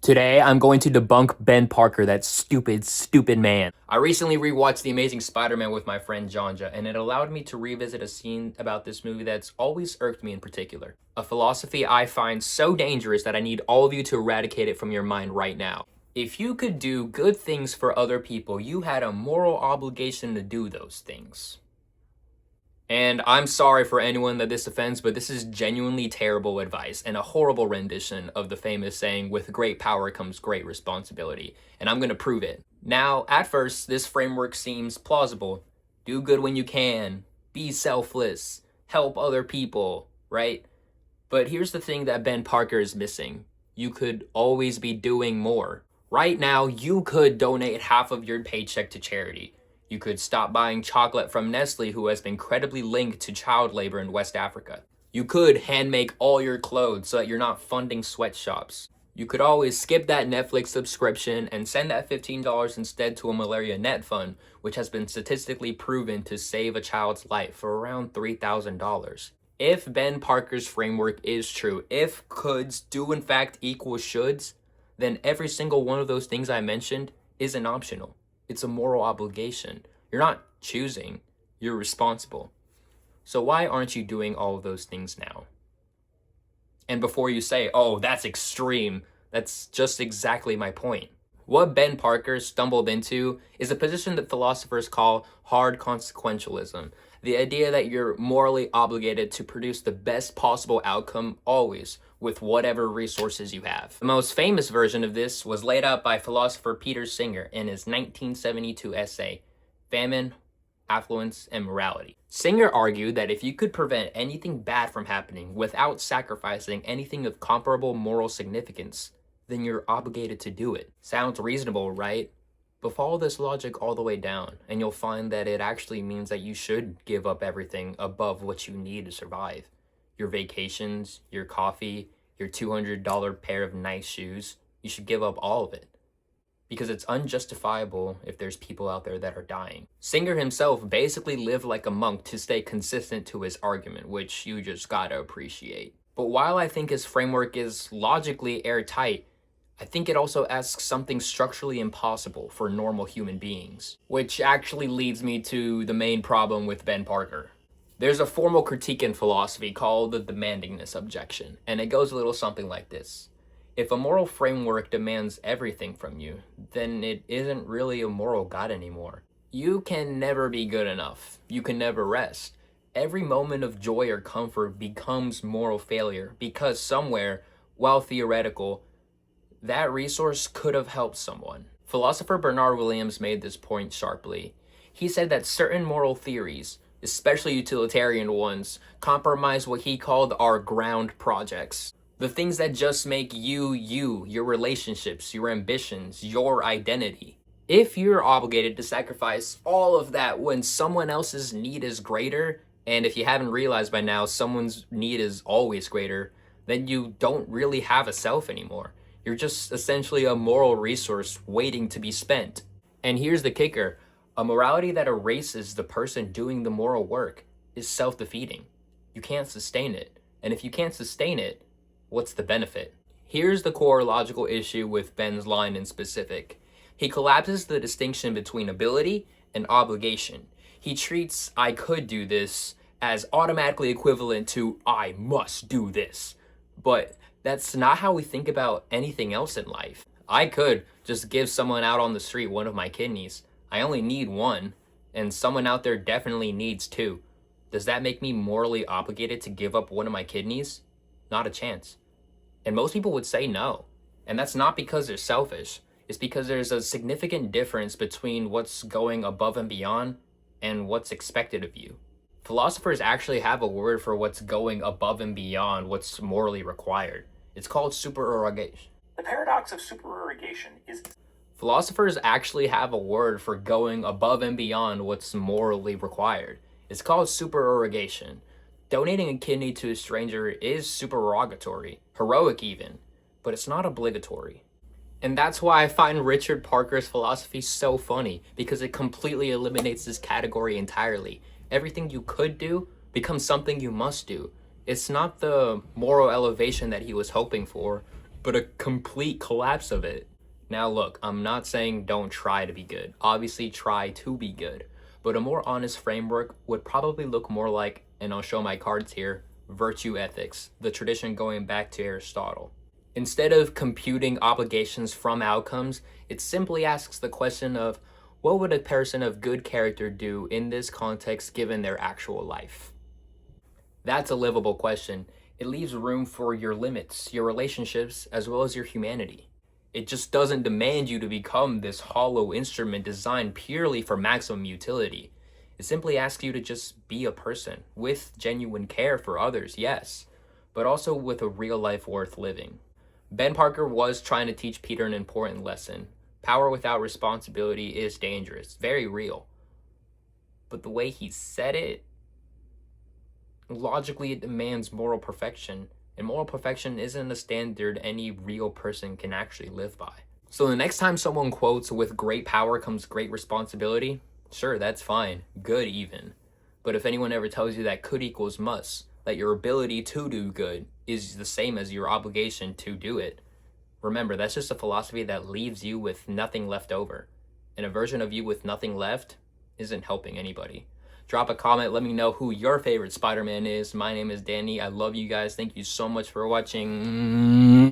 Today, I'm going to debunk Ben Parker, that stupid man. I recently rewatched The Amazing Spider-Man with my friend Janja, and it allowed me to revisit a scene about this movie that's always irked me in particular. A philosophy I find so dangerous that I need all of you to eradicate it from your mind right now. If you could do good things for other people, you had a moral obligation to do those things. And I'm sorry for anyone that this offends, but this is genuinely terrible advice and a horrible rendition of the famous saying, with great power comes great responsibility. And I'm gonna prove it. Now, at first, this framework seems plausible. Do good when you can, be selfless, help other people, right? But here's the thing that Ben Parker is missing. You could always be doing more. Right now, you could donate half of your paycheck to charity. You could stop buying chocolate from Nestle, who has been credibly linked to child labor in West Africa. You could hand make all your clothes so that you're not funding sweatshops. You could always skip that Netflix subscription and send that $15 instead to a malaria net fund, which has been statistically proven to save a child's life for around $3,000. If Ben Parker's framework is true, if coulds do in fact equal shoulds, then every single one of those things I mentioned isn't optional. It's a moral obligation. You're not choosing, you're responsible. So why aren't you doing all of those things now? And before you say, oh, that's extreme, that's just exactly my point. What Ben Parker stumbled into is a position that philosophers call hard consequentialism. The idea that you're morally obligated to produce the best possible outcome always, with whatever resources you have. The most famous version of this was laid out by philosopher Peter Singer in his 1972 essay, Famine, Affluence, and Morality. Singer argued that if you could prevent anything bad from happening without sacrificing anything of comparable moral significance, then you're obligated to do it. Sounds reasonable, right? But follow this logic all the way down, and you'll find that it actually means that you should give up everything above what you need to survive. Your vacations, your coffee, your $200 pair of nice shoes, you should give up all of it. Because it's unjustifiable if there's people out there that are dying. Singer himself basically lived like a monk to stay consistent to his argument, which you just gotta appreciate. But while I think his framework is logically airtight, I think it also asks something structurally impossible for normal human beings. Which actually leads me to the main problem with Ben Parker. There's a formal critique in philosophy called the demandingness objection, and it goes a little something like this. If a moral framework demands everything from you, then it isn't really a moral god anymore. You can never be good enough. You can never rest. Every moment of joy or comfort becomes moral failure because somewhere, while theoretical, that resource could have helped someone. Philosopher Bernard Williams made this point sharply. He said that certain moral theories, especially utilitarian ones, compromise what he called our ground projects. The things that just make you, your relationships, your ambitions, your identity. If you're obligated to sacrifice all of that when someone else's need is greater, and if you haven't realized by now, someone's need is always greater, then you don't really have a self anymore. You're just essentially a moral resource waiting to be spent. And here's the kicker. A morality that erases the person doing the moral work is self-defeating. You can't sustain it. And if you can't sustain it, what's the benefit? Here's the core logical issue with Ben's line in specific. He collapses the distinction between ability and obligation. He treats I could do this as automatically equivalent to I must do this. But that's not how we think about anything else in life. I could just give someone out on the street one of my kidneys. I only need one, and someone out there definitely needs two. Does that make me morally obligated to give up one of my kidneys? Not a chance. And most people would say no. And that's not because they're selfish. It's because there's a significant difference between what's going above and beyond and what's expected of you. Philosophers actually have a word for what's going above and beyond what's morally required. It's called supererogation. The paradox of supererogation is... Philosophers actually have a word for going above and beyond what's morally required. It's called supererogation. Donating a kidney to a stranger is supererogatory, heroic even, but it's not obligatory. And that's why I find Richard Parker's philosophy so funny, because it completely eliminates this category entirely. Everything you could do becomes something you must do. It's not the moral elevation that he was hoping for, but a complete collapse of it. Now look, I'm not saying don't try to be good. Obviously try to be good. But a more honest framework would probably look more like, and I'll show my cards here, virtue ethics, the tradition going back to Aristotle. Instead of computing obligations from outcomes, it simply asks the question of, what would a person of good character do in this context given their actual life? That's a livable question. It leaves room for your limits, your relationships, as well as your humanity. It just doesn't demand you to become this hollow instrument designed purely for maximum utility. It simply asks you to just be a person with genuine care for others, yes, but also with a real life worth living. Ben Parker was trying to teach Peter an important lesson. Power without responsibility is dangerous, very real. But the way he said it, logically it demands moral perfection, and moral perfection isn't a standard any real person can actually live by. So the next time someone quotes, "with great power comes great responsibility," sure, that's fine, good even. But if anyone ever tells you that good equals must, that your ability to do good is the same as your obligation to do it, remember, that's just a philosophy that leaves you with nothing left over. And a version of you with nothing left isn't helping anybody. Drop a comment, let me know who your favorite Spider-Man is. My name is Danny. I love you guys. Thank you so much for watching.